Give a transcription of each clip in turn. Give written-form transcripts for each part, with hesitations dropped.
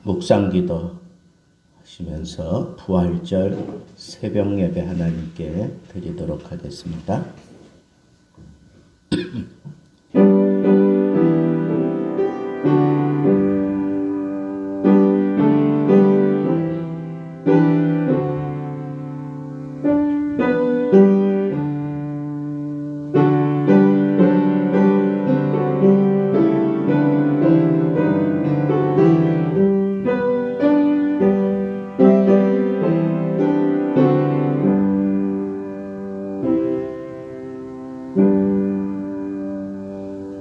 묵상기도 하시면서 부활절 새벽 예배 하나님께 드리도록 하겠습니다.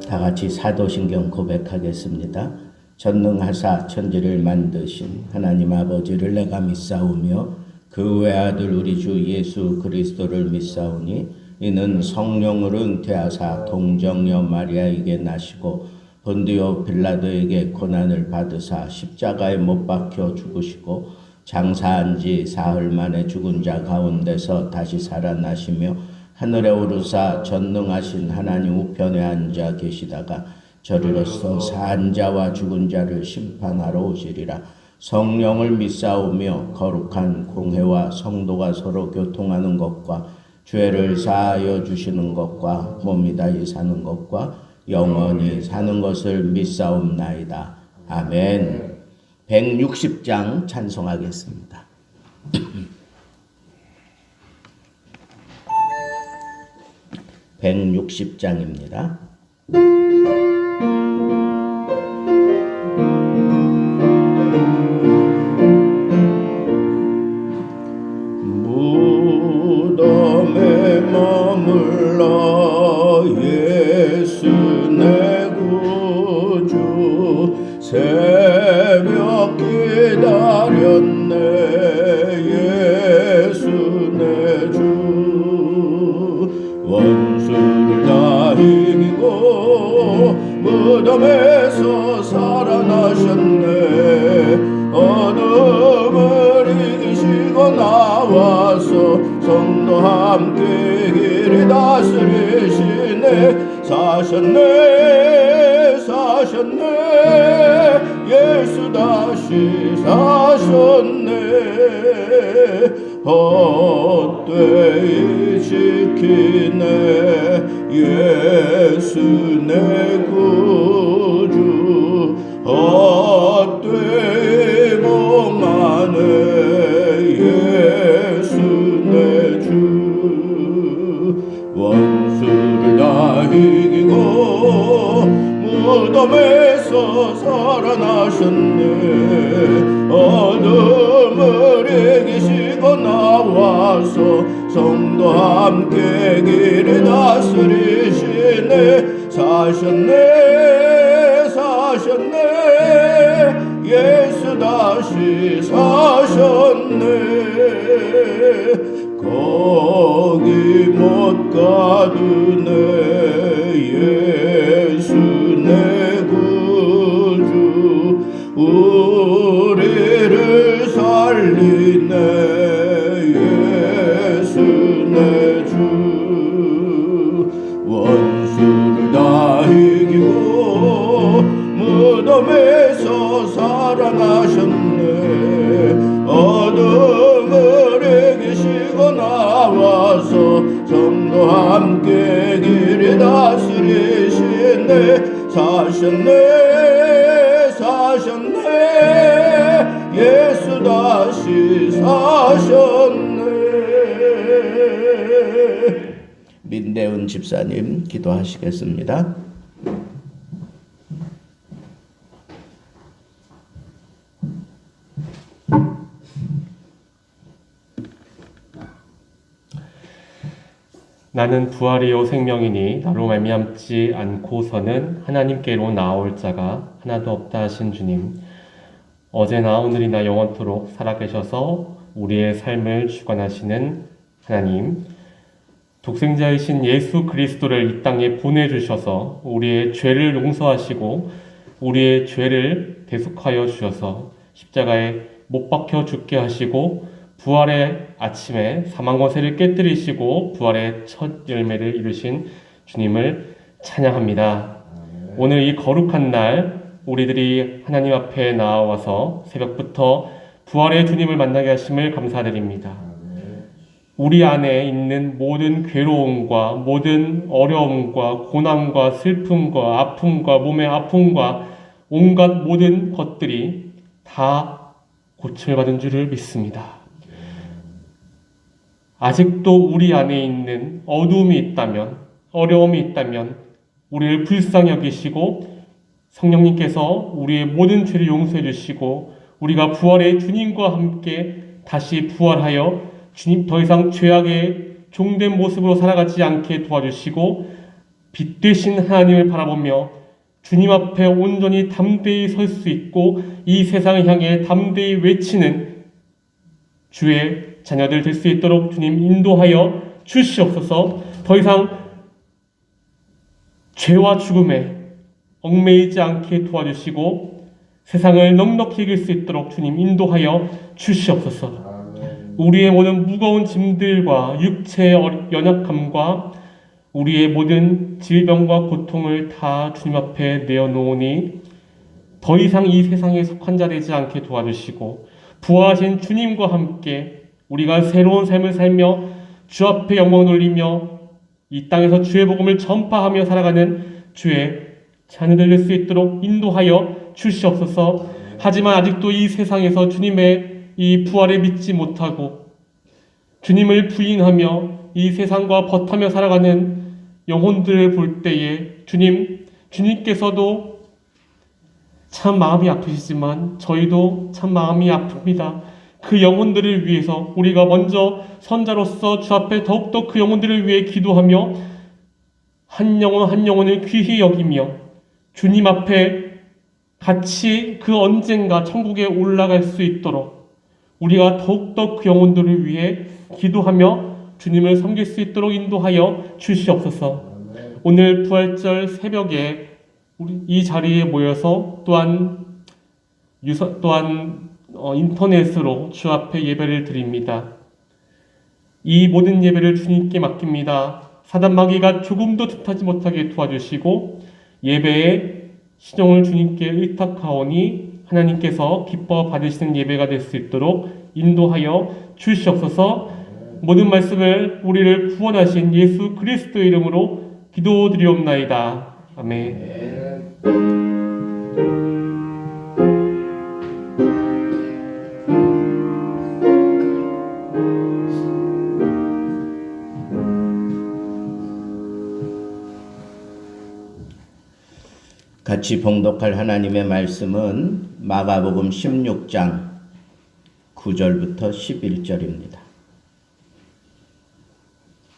다 같이 사도신경 고백하겠습니다. 전능하사 천지를 만드신 하나님 아버지를 내가 믿사오며 그 외아들 우리 주 예수 그리스도를 믿사오니 이는 성령으로 잉태하사 동정녀 마리아에게 나시고 본디오 빌라도에게 고난을 받으사 십자가에 못 박혀 죽으시고 장사한 지 사흘 만에 죽은 자 가운데서 다시 살아나시며 하늘에 오르사 전능하신 하나님 우편에 앉아 계시다가 저리로서 산 자와 죽은 자를 심판하러 오시리라. 성령을 믿사오며 거룩한 공회와 성도가 서로 교통하는 것과 죄를 사하여 주시는 것과 몸이 다시 사는 것과 영원히 사는 것을 믿사옵나이다. 아멘. 160장 찬송하겠습니다. (160장입니다) 무덤에 머물러 예수 내 구주 새벽 기다렸네 예수 내 주 원수를 다 이기고 무덤에서 살아나셨네 어둠을 이기시고 나와서 성도 함께 길을 다스리시네 사셨네 예수 다시 사셨네 헛되이 지키네 예수 내 구주 헛되이 복하네 예수 내 주 원수를 다 이기고 무덤에서 살아나셨네 어둠을 이기시고 나와서 성도 함께 길을 다스리시네 사셨네 예수 다시 사셨네 거기 못 가두네 예수 내 구주 우리를 살리네 예수 내 주 원수를 다 이기고 무덤에서 살아나셨네 어둠을 이기시고 나와서 성도 함께 길을 다스리시네 사셨네 예수 다시 사셨네. 민대훈 집사님 기도하시겠습니다. 나는 부활이요 생명이니 나로 말미암지 않고서는 하나님께로 나아올 자가 하나도 없다 하신 주님, 어제나 오늘이나 영원토록 살아계셔서 우리의 삶을 주관하시는 하나님, 독생자이신 예수 그리스도를 이 땅에 보내주셔서 우리의 죄를 용서하시고 우리의 죄를 대속하여 주셔서 십자가에 못 박혀 죽게 하시고 부활의 아침에 사망 권세를 깨뜨리시고 부활의 첫 열매를 이루신 주님을 찬양합니다. 오늘 이 거룩한 날 우리들이 하나님 앞에 나와서 새벽부터 부활의 주님을 만나게 하심을 감사드립니다. 우리 안에 있는 모든 괴로움과 모든 어려움과 고난과 슬픔과 아픔과 몸의 아픔과 온갖 모든 것들이 다 고침을 받은 줄을 믿습니다. 아직도 우리 안에 있는 어두움이 있다면, 어려움이 있다면 우리를 불쌍히 여기시고 성령님께서 우리의 모든 죄를 용서해 주시고 우리가 부활의 주님과 함께 다시 부활하여 주님 더 이상 죄악의 종된 모습으로 살아가지 않게 도와주시고 빛 되신 하나님을 바라보며 주님 앞에 온전히 담대히 설 수 있고 이 세상을 향해 담대히 외치는 주의 자녀들 될 수 있도록 주님 인도하여 주시옵소서. 더 이상 죄와 죽음에 얽매이지 않게 도와주시고 세상을 넉넉히 이길 수 있도록 주님 인도하여 주시옵소서. 우리의 모든 무거운 짐들과 육체의 연약함과 우리의 모든 질병과 고통을 다 주님 앞에 내어놓으니 더 이상 이 세상에 속한 자 되지 않게 도와주시고 부활하신 주님과 함께 우리가 새로운 삶을 살며 주 앞에 영광을 돌리며 이 땅에서 주의 복음을 전파하며 살아가는 주의 자녀들 될 수 있도록 인도하여 주시옵소서. 하지만 아직도 이 세상에서 주님의 이 부활을 믿지 못하고 주님을 부인하며 이 세상과 벗하며 살아가는 영혼들을 볼 때에 주님께서도 참 마음이 아프시지만 저희도 참 마음이 아픕니다. 그 영혼들을 위해서 우리가 먼저 선자로서 주 앞에 더욱더 그 영혼들을 위해 기도하며 한 영혼 한 영혼을 귀히 여기며 주님 앞에 같이 그 언젠가 천국에 올라갈 수 있도록 우리가 더욱더 그 영혼들을 위해 기도하며 주님을 섬길 수 있도록 인도하여 주시옵소서. 오늘 부활절 새벽에 우리 이 자리에 모여서 또한 인터넷으로 주 앞에 예배를 드립니다. 이 모든 예배를 주님께 맡깁니다. 사단 마귀가 조금도 틈타지 못하게 도와주시고 예배의 신용을 주님께 의탁하오니 하나님께서 기뻐 받으시는 예배가 될 수 있도록 인도하여 주시옵소서. 모든 말씀을 우리를 구원하신 예수 그리스도의 이름으로 기도드리옵나이다. 아멘. 같이 봉독할 하나님의 말씀은 마가복음 16장 9절부터 11절입니다.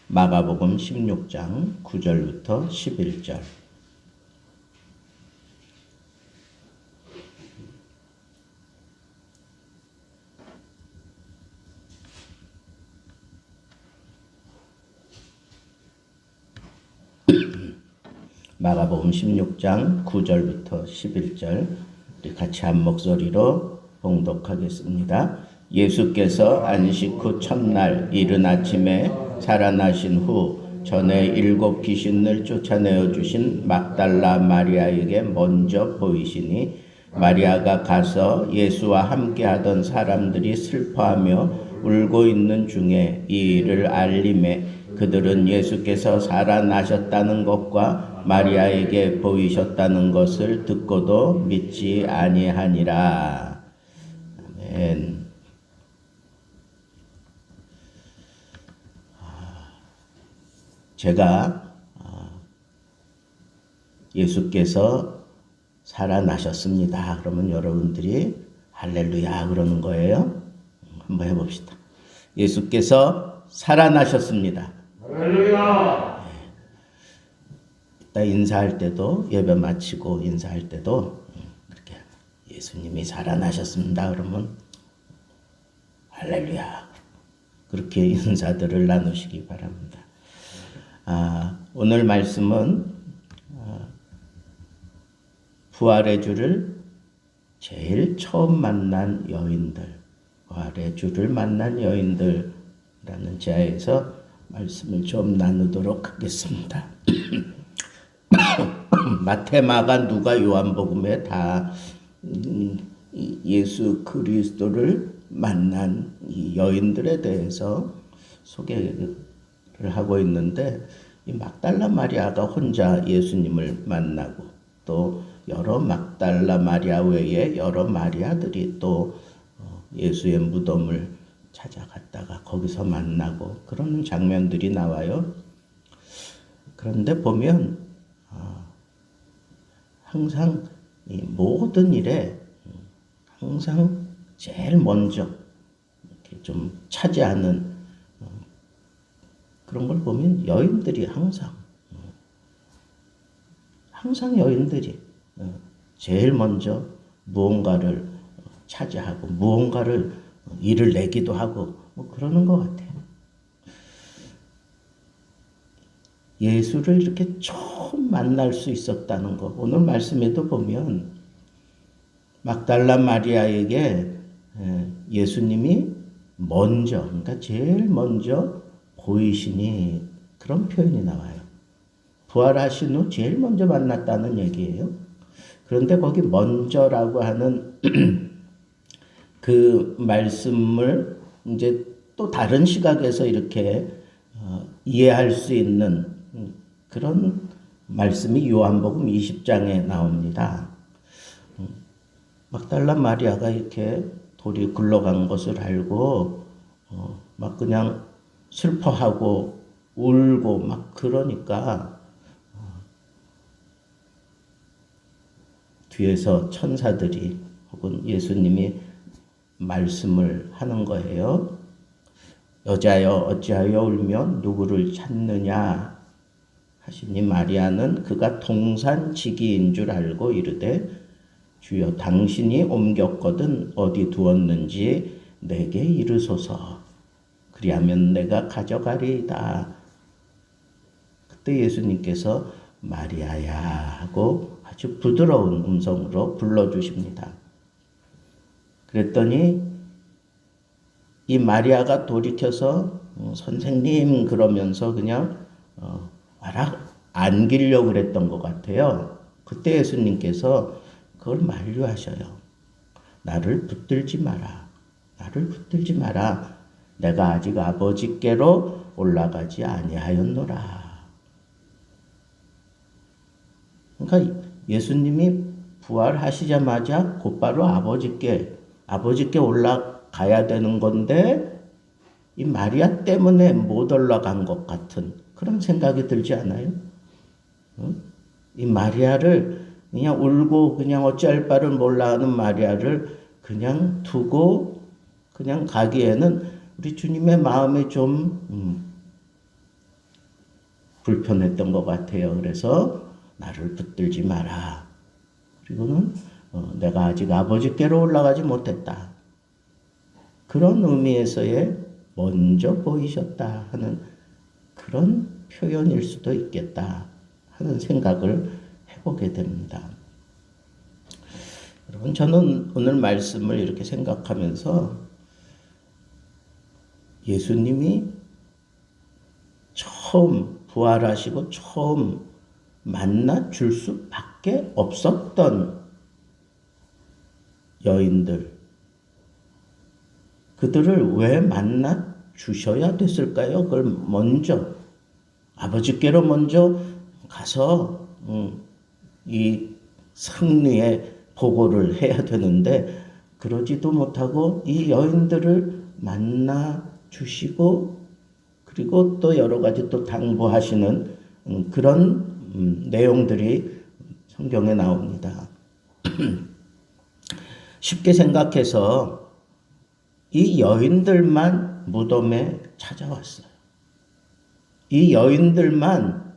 마가복음 16장 9절부터 11절. 마가복음 16장 9절부터 11절 우리 같이 한 목소리로 봉독하겠습니다. 예수께서 안식 후 첫날 이른 아침에 살아나신 후 전에 7 귀신을 쫓아내어 주신 막달라 마리아에게 먼저 보이시니 마리아가 가서 예수와 함께하던 사람들이 슬퍼하며 울고 있는 중에 이 일을 알림해 그들은 예수께서 살아나셨다는 것과 마리아에게 보이셨다는 것을 듣고도 믿지 아니하니라. 아멘. 제가 예수께서 살아나셨습니다. 그러면 여러분들이 할렐루야 그러는 거예요. 한번 해봅시다. 예수께서 살아나셨습니다. 할렐루야. 이따 인사할 때도 예배 마치고 인사할 때도 그렇게 예수님이 살아나셨습니다. 그러면 할렐루야 그렇게 인사들을 나누시기 바랍니다. 오늘 말씀은 부활의 주를 제일 처음 만난 여인들, 부활의 주를 만난 여인들이라는 제하에서 말씀을 좀 나누도록 하겠습니다. 마태, 마가, 누가, 요한복음에 다 예수 그리스도를 만난 이 여인들에 대해서 소개를 하고 있는데, 이 막달라 마리아가 혼자 예수님을 만나고 또 여러 막달라 마리아 외에 여러 마리아들이 또 예수의 무덤을 찾아갔다가 거기서 만나고 그런 장면들이 나와요. 그런데 보면 항상 이 모든 일에 항상 제일 먼저 이렇게 좀 차지하는 그런 걸 보면 여인들이 항상 여인들이 제일 먼저 무언가를 차지하고 무언가를 일을 내기도 하고 뭐 그러는 것 같아요. 예수를 이렇게 처음 만날 수 있었다는 거, 오늘 말씀에도 보면 막달라 마리아에게 예수님이 먼저, 그러니까 제일 먼저 보이시니 그런 표현이 나와요. 부활하신 후 제일 먼저 만났다는 얘기예요. 그런데 거기 먼저라고 하는 그 말씀을 이제 또 다른 시각에서 이렇게 이해할 수 있는 그런 말씀이 요한복음 20장에 나옵니다. 막달라 마리아가 이렇게 돌이 굴러간 것을 알고 막 그냥 슬퍼하고 울고 막 그러니까 뒤에서 천사들이 혹은 예수님이 말씀을 하는 거예요. 여자여 어찌하여 울며 누구를 찾느냐 하시니 마리아는 그가 동산지기인 줄 알고 이르되 주여 당신이 옮겼거든 어디 두었는지 내게 이르소서 그리하면 내가 가져가리이다. 그때 예수님께서 마리아야 하고 아주 부드러운 음성으로 불러주십니다. 그랬더니 이 마리아가 돌이켜서 선생님 그러면서 그냥 와락 안기려고 그랬던 것 같아요. 그때 예수님께서 그걸 만류하셔요. 나를 붙들지 마라. 나를 붙들지 마라. 내가 아직 아버지께로 올라가지 아니하였노라. 그러니까 예수님이 부활하시자마자 곧바로 아버지께 올라가야 되는 건데 이 마리아 때문에 못 올라간 것 같은 그런 생각이 들지 않아요? 이 마리아를 그냥 울고 그냥 어찌할 바를 몰라 하는 마리아를 그냥 두고 그냥 가기에는 우리 주님의 마음이 좀 불편했던 것 같아요. 그래서 나를 붙들지 마라. 그리고는 내가 아직 아버지께로 올라가지 못했다. 그런 의미에서의 먼저 보이셨다 하는 그런 표현일 수도 있겠다 하는 생각을 해보게 됩니다. 여러분, 저는 오늘 말씀을 이렇게 생각하면서 예수님이 처음 부활하시고 처음 만나 줄 수밖에 없었던 여인들, 그들을 왜 만나 주셔야 됐을까요? 그걸 먼저 아버지께로 먼저 가서 이 승리의 보고를 해야 되는데 그러지도 못하고 이 여인들을 만나 주시고 그리고 또 여러 가지 또 당부하시는 그런 내용들이 성경에 나옵니다. 쉽게 생각해서 이 여인들만 무덤에 찾아왔어요. 이 여인들만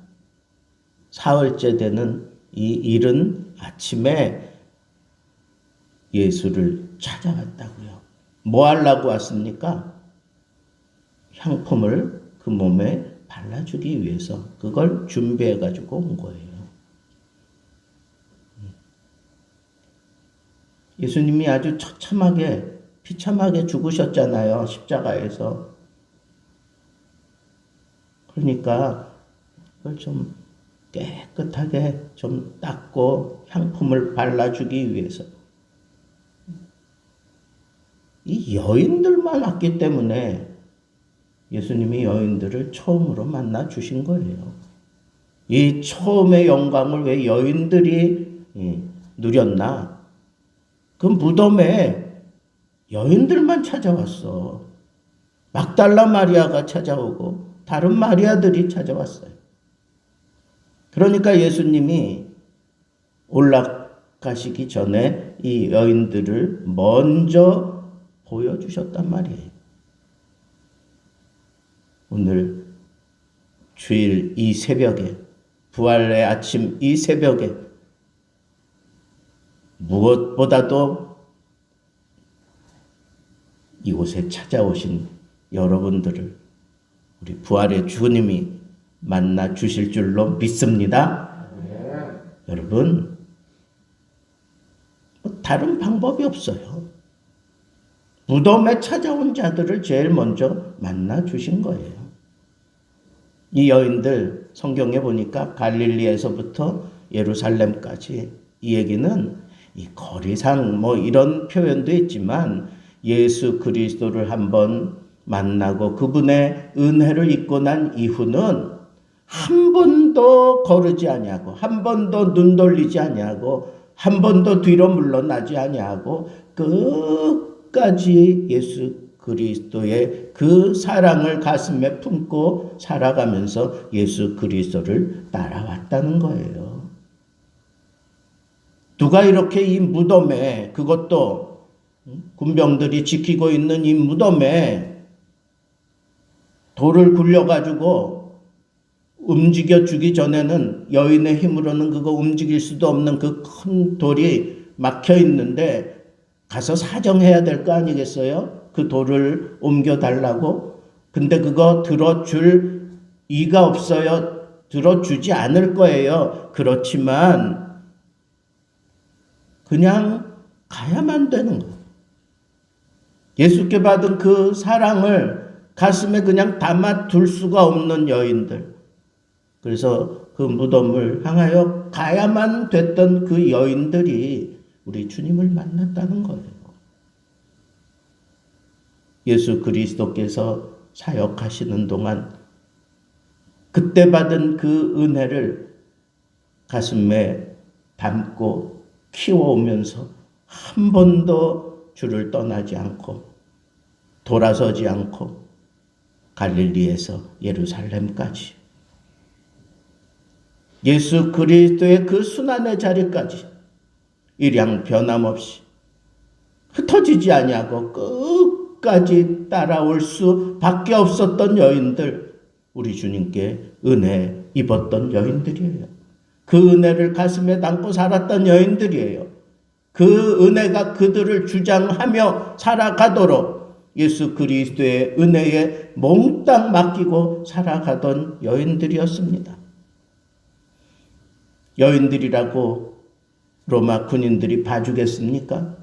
사흘째 되는 이 이른 아침에 예수를 찾아왔다고요. 뭐 하려고 왔습니까? 향품을 그 몸에 발라주기 위해서 그걸 준비해가지고 온 거예요. 예수님이 아주 처참하게 비참하게 죽으셨잖아요. 십자가에서. 그러니까 그걸 좀 깨끗하게 좀 닦고 향품을 발라주기 위해서 이 여인들만 왔기 때문에 예수님이 여인들을 처음으로 만나 주신 거예요. 이 처음의 영광을 왜 여인들이 누렸나? 그 무덤에 여인들만 찾아왔어. 막달라 마리아가 찾아오고 다른 마리아들이 찾아왔어요. 그러니까 예수님이 올라가시기 전에 이 여인들을 먼저 보여주셨단 말이에요. 오늘 주일 이 새벽에, 부활의 아침 이 새벽에 무엇보다도 이곳에 찾아오신 여러분들을 우리 부활의 주님이 만나 주실 줄로 믿습니다. 여러분, 다른 방법이 없어요. 무덤에 찾아온 자들을 제일 먼저 만나 주신 거예요. 이 여인들 성경에 보니까 갈릴리에서부터 예루살렘까지, 이 얘기는 이 거리상 이런 표현도 있지만 예수 그리스도를 한번 만나고 그분의 은혜를 입고 난 이후는 한 번도 거르지 아니하고 한 번도 눈 돌리지 아니하고 한 번도 뒤로 물러나지 아니하고 끝까지 예수 그리스도의 그 사랑을 가슴에 품고 살아가면서 예수 그리스도를 따라왔다는 거예요. 누가 이렇게 이 무덤에, 그것도 군병들이 지키고 있는 이 무덤에 돌을 굴려가지고 움직여 주기 전에는 여인의 힘으로는 그거 움직일 수도 없는 그 큰 돌이 막혀 있는데 가서 사정해야 될 거 아니겠어요? 그 돌을 옮겨달라고. 근데 그거 들어줄 이가 없어요. 들어주지 않을 거예요. 그렇지만 그냥 가야만 되는 거예요. 예수께 받은 그 사랑을 가슴에 그냥 담아둘 수가 없는 여인들. 그래서 그 무덤을 향하여 가야만 됐던 그 여인들이 우리 주님을 만났다는 거예요. 예수 그리스도께서 사역하시는 동안 그때 받은 그 은혜를 가슴에 담고 키워오면서 한 번도 주를 떠나지 않고 돌아서지 않고 갈릴리에서 예루살렘까지 예수 그리스도의 그 순환의 자리까지 일양 변함없이 흩어지지 아니하고 끝까지 따라올 수밖에 없었던 여인들, 우리 주님께 은혜 입었던 여인들이에요. 그 은혜를 가슴에 담고 살았던 여인들이에요. 그 은혜가 그들을 주장하며 살아가도록 예수 그리스도의 은혜에 몽땅 맡기고 살아가던 여인들이었습니다. 여인들이라고 로마 군인들이 봐주겠습니까?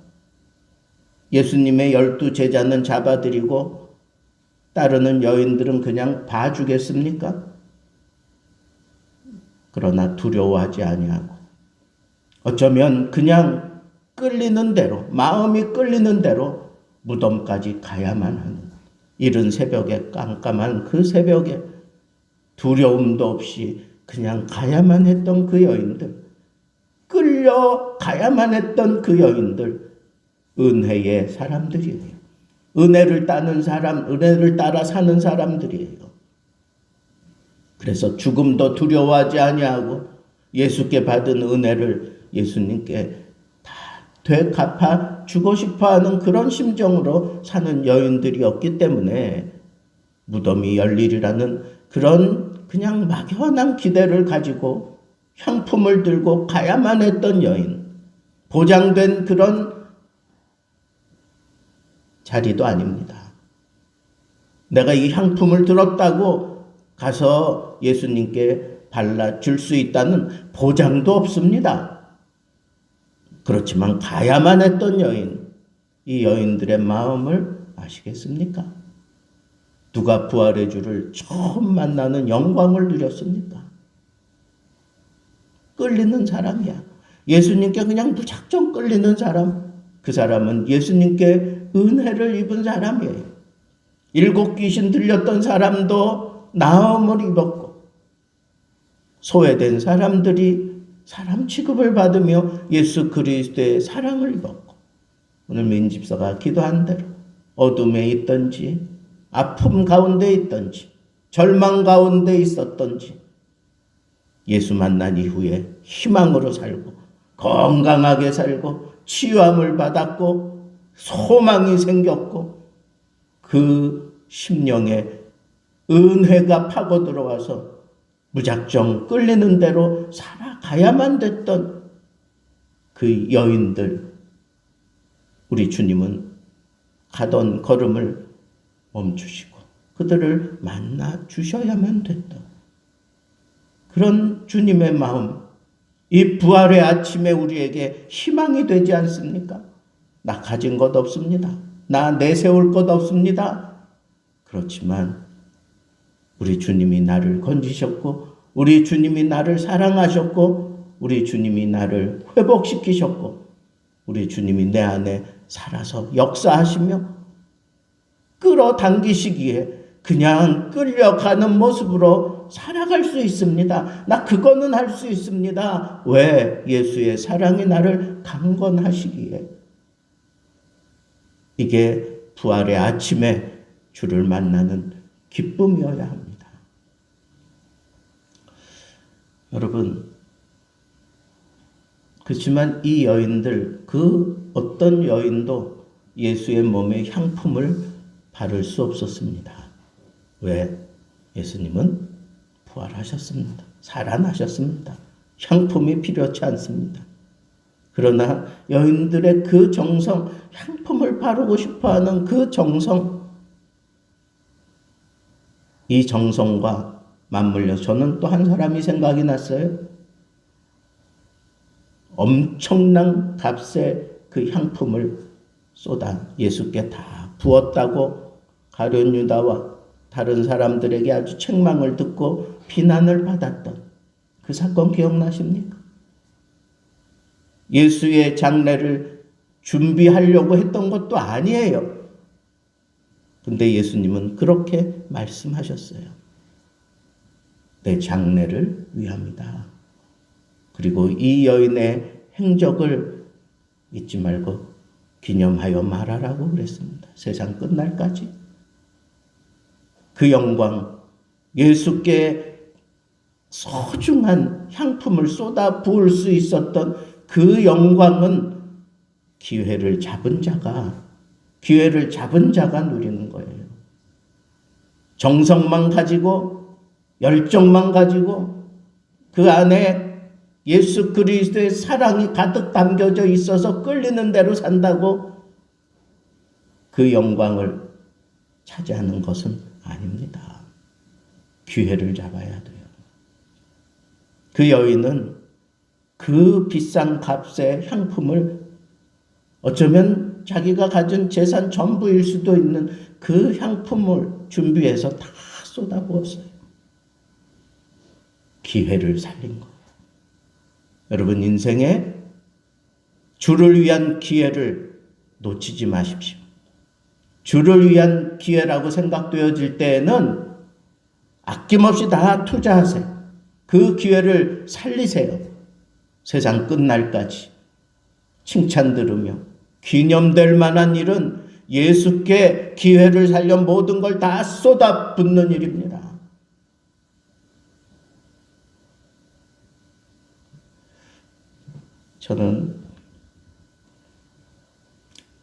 예수님의 12 제자는 잡아들이고 따르는 여인들은 그냥 봐주겠습니까? 그러나 두려워하지 아니하고 어쩌면 그냥 끌리는 대로, 마음이 끌리는 대로 무덤까지 가야만 하는, 이른 새벽에, 깜깜한 그 새벽에 두려움도 없이 그냥 가야만 했던 그 여인들, 끌려가야만 했던 그 여인들, 은혜의 사람들이에요. 은혜를 따는 사람, 은혜를 따라 사는 사람들이에요. 그래서 죽음도 두려워하지 아니하고 예수께 받은 은혜를 예수님께 다 되갚아 주고 싶어하는 그런 심정으로 사는 여인들이었기 때문에 무덤이 열리리라는 그런 그냥 막연한 기대를 가지고 향품을 들고 가야만 했던 여인, 보장된 그런 자리도 아닙니다. 내가 이 향품을 들었다고 가서 예수님께 발라줄 수 있다는 보장도 없습니다. 그렇지만 가야만 했던 여인, 이 여인들의 마음을 아시겠습니까? 누가 부활의 주를 처음 만나는 영광을 누렸습니까? 끌리는 사람이야. 예수님께 그냥 무작정 끌리는 사람, 그 사람은 예수님께 은혜를 입은 사람이에요. 7 귀신 들렸던 사람도 나음을 입었고, 소외된 사람들이 사람 취급을 받으며 예수 그리스도의 사랑을 입었고, 오늘 민집사가 기도한 대로 어둠에 있든지 아픔 가운데 있든지 절망 가운데 있었든지 예수 만난 이후에 희망으로 살고 건강하게 살고 치유함을 받았고 소망이 생겼고 그 심령에 은혜가 파고 들어와서 무작정 끌리는 대로 살아가야만 됐던 그 여인들, 우리 주님은 가던 걸음을 멈추시고 그들을 만나 주셔야만 됐다. 그런 주님의 마음, 이 부활의 아침에 우리에게 희망이 되지 않습니까? 나 가진 것 없습니다. 나 내세울 것 없습니다. 그렇지만 우리 주님이 나를 건지셨고, 우리 주님이 나를 사랑하셨고, 우리 주님이 나를 회복시키셨고, 우리 주님이 내 안에 살아서 역사하시며 끌어당기시기에 그냥 끌려가는 모습으로 살아갈 수 있습니다. 나 그거는 할 수 있습니다. 왜? 예수의 사랑이 나를 강건하시기에. 이게 부활의 아침에 주를 만나는 기쁨이어야 합니다. 여러분, 그렇지만 이 여인들, 그 어떤 여인도 예수의 몸에 향품을 바를 수 없었습니다. 왜? 예수님은 부활하셨습니다. 살아나셨습니다. 향품이 필요치 않습니다. 그러나 여인들의 그 정성, 향품을 바르고 싶어하는 그 정성, 이 정성과 맞물려 저는 또 한 사람이 생각이 났어요. 엄청난 값의 그 향품을 쏟아 예수께 다 부었다고 가룟 유다와 다른 사람들에게 아주 책망을 듣고 비난을 받았던 그 사건 기억나십니까? 예수의 장례를 준비하려고 했던 것도 아니에요. 근데 예수님은 그렇게 말씀하셨어요. 내 장례를 위함이다. 그리고 이 여인의 행적을 잊지 말고 기념하여 말하라고 그랬습니다. 세상 끝날까지. 그 영광, 예수께 소중한 향품을 쏟아 부을 수 있었던 그 영광은 기회를 잡은 자가 누리는 거예요. 정성만 가지고, 열정만 가지고, 그 안에 예수 그리스도의 사랑이 가득 담겨져 있어서 끌리는 대로 산다고 그 영광을 차지하는 것은 아닙니다. 기회를 잡아야 돼요. 그 여인은 그 비싼 값의 향품을 어쩌면 자기가 가진 재산 전부일 수도 있는 그 향품을 준비해서 다 쏟아부었어요. 기회를 살린 거예요. 여러분, 인생에 주를 위한 기회를 놓치지 마십시오. 주를 위한 기회라고 생각되어질 때에는 아낌없이 다 투자하세요. 그 기회를 살리세요. 세상 끝날까지 칭찬 들으며 기념될 만한 일은 예수께 기회를 살려 모든 걸 다 쏟아붓는 일입니다. 저는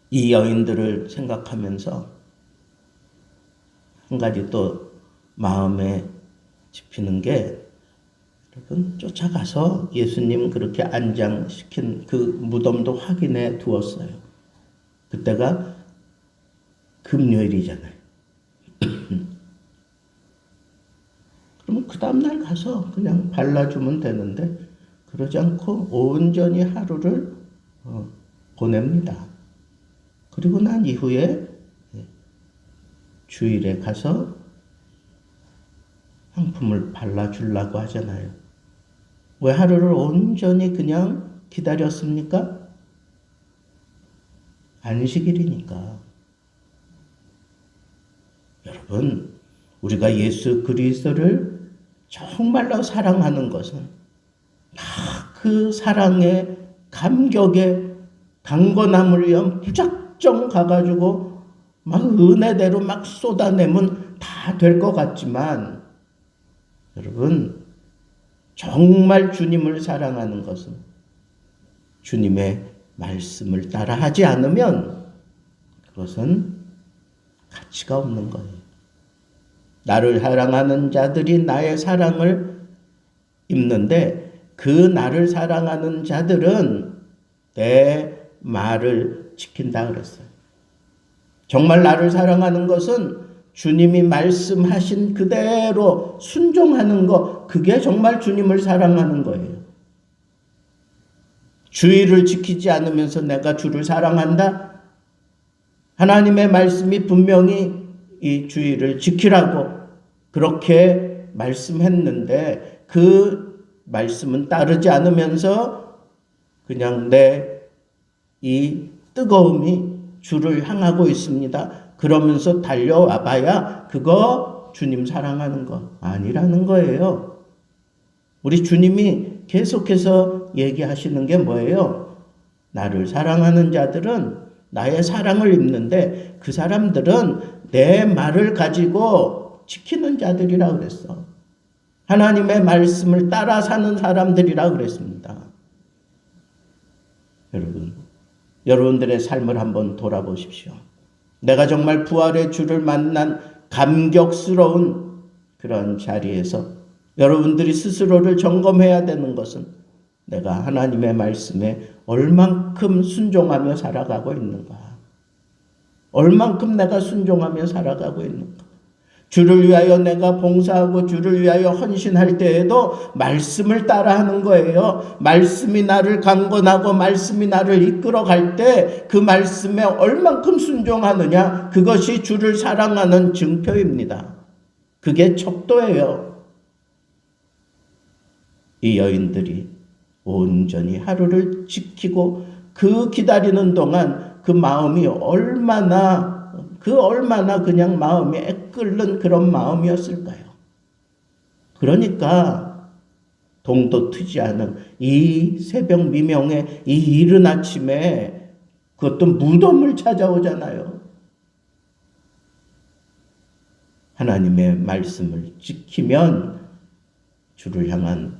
이 여인들을 생각하면서 한 가지 또 마음에 집히는 게, 여러분, 쫓아가서 예수님 그렇게 안장시킨 그 무덤도 확인해 두었어요. 그때가 금요일이잖아요. 그러면 그 다음날 가서 그냥 발라주면 되는데 그러지 않고 온전히 하루를 보냅니다. 그리고 난 이후에 주일에 가서 향품을 발라주려고 하잖아요. 왜 하루를 온전히 그냥 기다렸습니까? 안식일이니까. 여러분, 우리가 예수 그리스도를 정말로 사랑하는 것은 막 그 사랑의 감격에 강건함을 위해 무작정 가가지고 막 은혜대로 막 쏟아내면 다 될 것 같지만, 여러분, 정말 주님을 사랑하는 것은 주님의 말씀을 따라 하지 않으면 그것은 가치가 없는 거예요. 나를 사랑하는 자들이 나의 사랑을 입는데, 그 나를 사랑하는 자들은 내 말을 지킨다 그랬어요. 정말 나를 사랑하는 것은 주님이 말씀하신 그대로 순종하는 것, 그게 정말 주님을 사랑하는 거예요. 주의를 지키지 않으면서 내가 주를 사랑한다? 하나님의 말씀이 분명히 이 주의를 지키라고 그렇게 말씀했는데, 그 말씀은 따르지 않으면서 그냥 내 이 뜨거움이 주를 향하고 있습니다. 그러면서 달려와 봐야 그거 주님 사랑하는 거 아니라는 거예요. 우리 주님이 계속해서 얘기하시는 게 뭐예요? 나를 사랑하는 자들은 나의 사랑을 입는데 그 사람들은 내 말을 가지고 지키는 자들이라 그랬어. 하나님의 말씀을 따라 사는 사람들이라 그랬습니다. 여러분들의 삶을 한번 돌아보십시오. 내가 정말 부활의 주를 만난 감격스러운 그런 자리에서 여러분들이 스스로를 점검해야 되는 것은 내가 하나님의 말씀에 얼만큼 순종하며 살아가고 있는가? 얼만큼 내가 순종하며 살아가고 있는가? 주를 위하여 내가 봉사하고 주를 위하여 헌신할 때에도 말씀을 따라하는 거예요. 말씀이 나를 강건하고 말씀이 나를 이끌어갈 때 그 말씀에 얼만큼 순종하느냐, 그것이 주를 사랑하는 증표입니다. 그게 척도예요. 이 여인들이 온전히 하루를 지키고 그 기다리는 동안 그 마음이 얼마나 그냥 마음이 애끓는 그런 마음이었을까요? 그러니까 동도 트지 않은 이 새벽 미명에, 이 이른 아침에 그것도 무덤을 찾아오잖아요. 하나님의 말씀을 지키면 주를 향한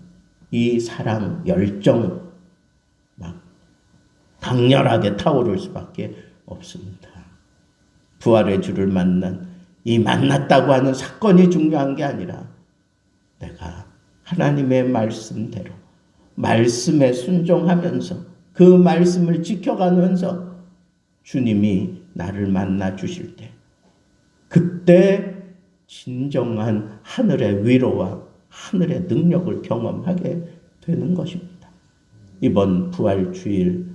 이 사랑, 열정 막 강렬하게 타오를 수밖에 없습니다. 부활의 주를 만났다고 하는 사건이 중요한 게 아니라 내가 하나님의 말씀대로 말씀에 순종하면서 그 말씀을 지켜가면서 주님이 나를 만나 주실 때, 그때 진정한 하늘의 위로와 하늘의 능력을 경험하게 되는 것입니다. 이번 부활 주일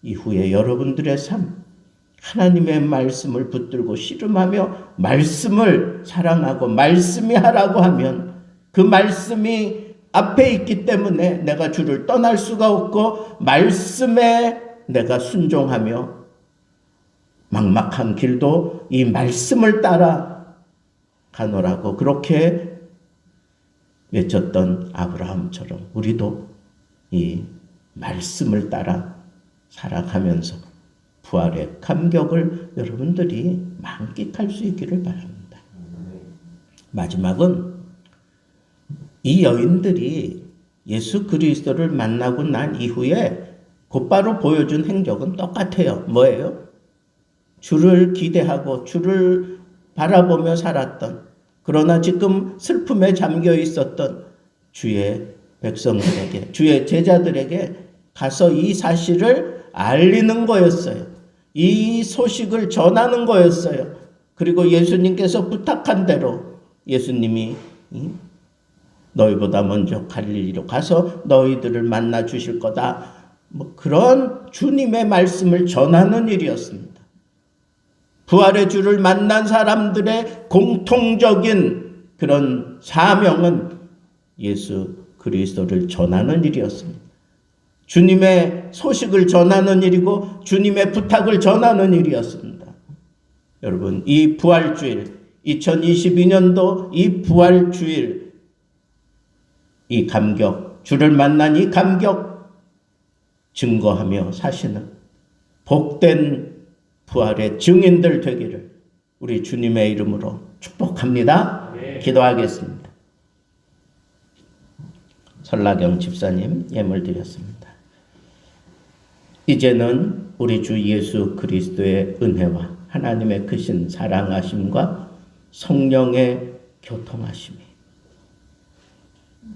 이후에 여러분들의 삶, 하나님의 말씀을 붙들고 씨름하며 말씀을 사랑하고 말씀이 하라고 하면 그 말씀이 앞에 있기 때문에 내가 주를 떠날 수가 없고, 말씀에 내가 순종하며 막막한 길도 이 말씀을 따라 가노라고 그렇게 외쳤던 아브라함처럼 우리도 이 말씀을 따라 살아가면서 부활의 감격을 여러분들이 만끽할 수 있기를 바랍니다. 마지막은 이 여인들이 예수 그리스도를 만나고 난 이후에 곧바로 보여준 행적은 똑같아요. 뭐예요? 주를 기대하고 주를 바라보며 살았던, 그러나 지금 슬픔에 잠겨 있었던 주의 백성들에게, 주의 제자들에게 가서 이 사실을 알리는 거였어요. 이 소식을 전하는 거였어요. 그리고 예수님께서 부탁한 대로 예수님이 너희보다 먼저 갈릴리로 가서 너희들을 만나 주실 거다. 그런 주님의 말씀을 전하는 일이었습니다. 부활의 주를 만난 사람들의 공통적인 그런 사명은 예수 그리스도를 전하는 일이었습니다. 주님의 소식을 전하는 일이고 주님의 부탁을 전하는 일이었습니다. 여러분, 이 부활주일, 2022년도 이 부활주일, 이 감격, 주를 만난 이 감격 증거하며 사시는 복된 부활의 증인들 되기를 우리 주님의 이름으로 축복합니다. 기도하겠습니다. 설라경 집사님 예물 드렸습니다. 이제는 우리 주 예수 그리스도의 은혜와 하나님의 크신 사랑하심과 성령의 교통하심이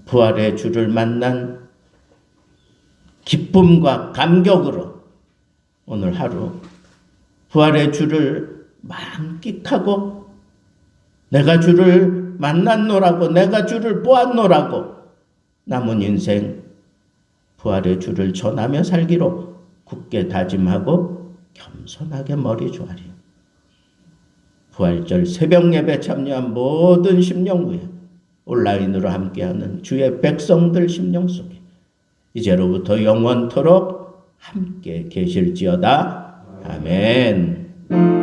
부활의 주를 만난 기쁨과 감격으로 오늘 하루 부활의 주를 만끽하고 내가 주를 만났노라고, 내가 주를 보았노라고 남은 인생 부활의 주를 전하며 살기로 굳게 다짐하고 겸손하게 머리 조아리 부활절 새벽 예배 참여한 모든 심령 위에 온라인으로 함께하는 주의 백성들 심령 속에 이제로부터 영원토록 함께 계실지어다. 아멘.